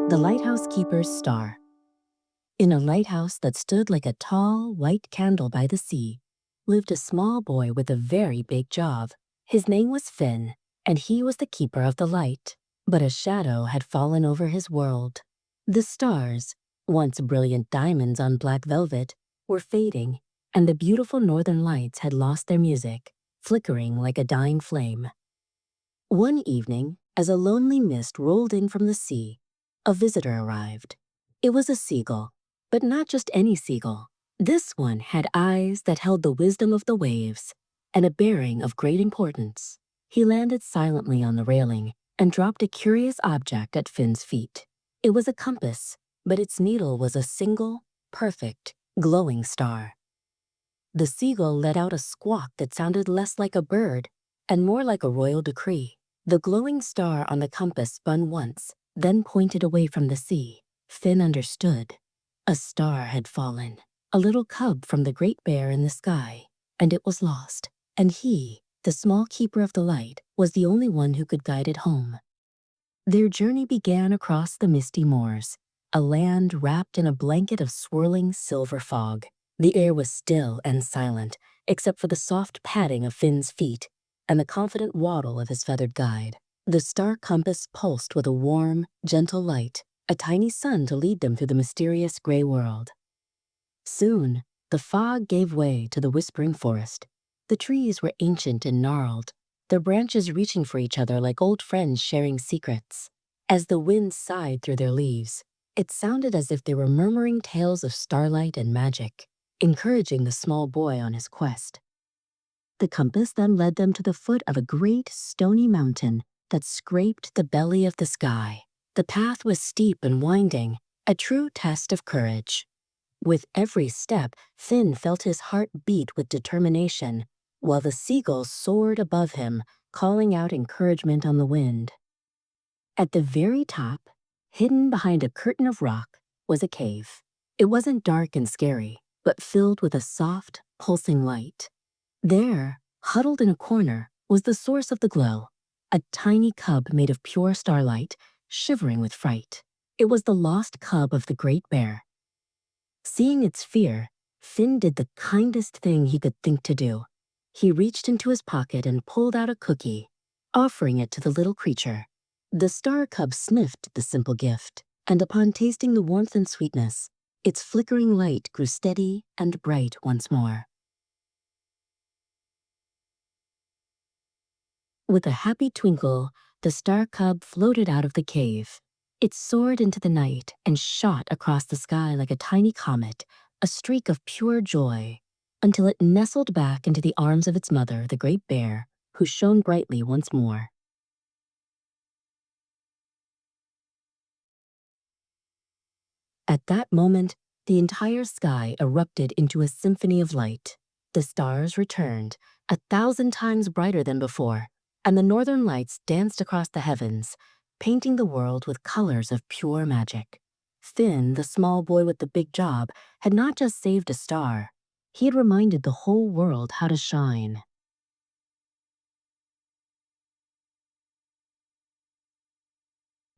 The Lighthouse Keeper's Star. In a lighthouse that stood like a tall, white candle by the sea, lived a small boy with a very big job. His name was Finn, and he was the keeper of the light. But a shadow had fallen over his world. The stars, once brilliant diamonds on black velvet, were fading, and the beautiful northern lights had lost their music, flickering like a dying flame. One evening, as a lonely mist rolled in from the sea, a visitor arrived. It was a seagull, but not just any seagull. This one had eyes that held the wisdom of the waves and a bearing of great importance. He landed silently on the railing and dropped a curious object at Finn's feet. It was a compass, but its needle was a single, perfect, glowing star. The seagull let out a squawk that sounded less like a bird and more like a royal decree. The glowing star on the compass spun once, then pointed away from the sea. Finn understood. A star had fallen, a little cub from the great bear in the sky, and it was lost. And he, the small keeper of the light, was the only one who could guide it home. Their journey began across the misty moors, a land wrapped in a blanket of swirling silver fog. The air was still and silent, except for the soft padding of Finn's feet and the confident waddle of his feathered guide. The star compass pulsed with a warm, gentle light, a tiny sun to lead them through the mysterious gray world. Soon, the fog gave way to the whispering forest. The trees were ancient and gnarled, their branches reaching for each other like old friends sharing secrets. As the wind sighed through their leaves, it sounded as if they were murmuring tales of starlight and magic, encouraging the small boy on his quest. The compass then led them to the foot of a great stony mountain that scraped the belly of the sky. The path was steep and winding, a true test of courage. With every step, Finn felt his heart beat with determination, while the seagull soared above him, calling out encouragement on the wind. At the very top, hidden behind a curtain of rock, was a cave. It wasn't dark and scary, but filled with a soft, pulsing light. There, huddled in a corner, was the source of the glow, a tiny cub made of pure starlight, shivering with fright. It was the lost cub of the great bear. Seeing its fear, Finn did the kindest thing he could think to do. He reached into his pocket and pulled out a cookie, offering it to the little creature. The star cub sniffed the simple gift, and upon tasting the warmth and sweetness, its flickering light grew steady and bright once more. With a happy twinkle, the star cub floated out of the cave. It soared into the night and shot across the sky like a tiny comet, a streak of pure joy, until it nestled back into the arms of its mother, the great bear, who shone brightly once more. At that moment, the entire sky erupted into a symphony of light. The stars returned, 1,000 times brighter than before, and the northern lights danced across the heavens, painting the world with colors of pure magic. Finn, the small boy with the big job, had not just saved a star. He had reminded the whole world how to shine.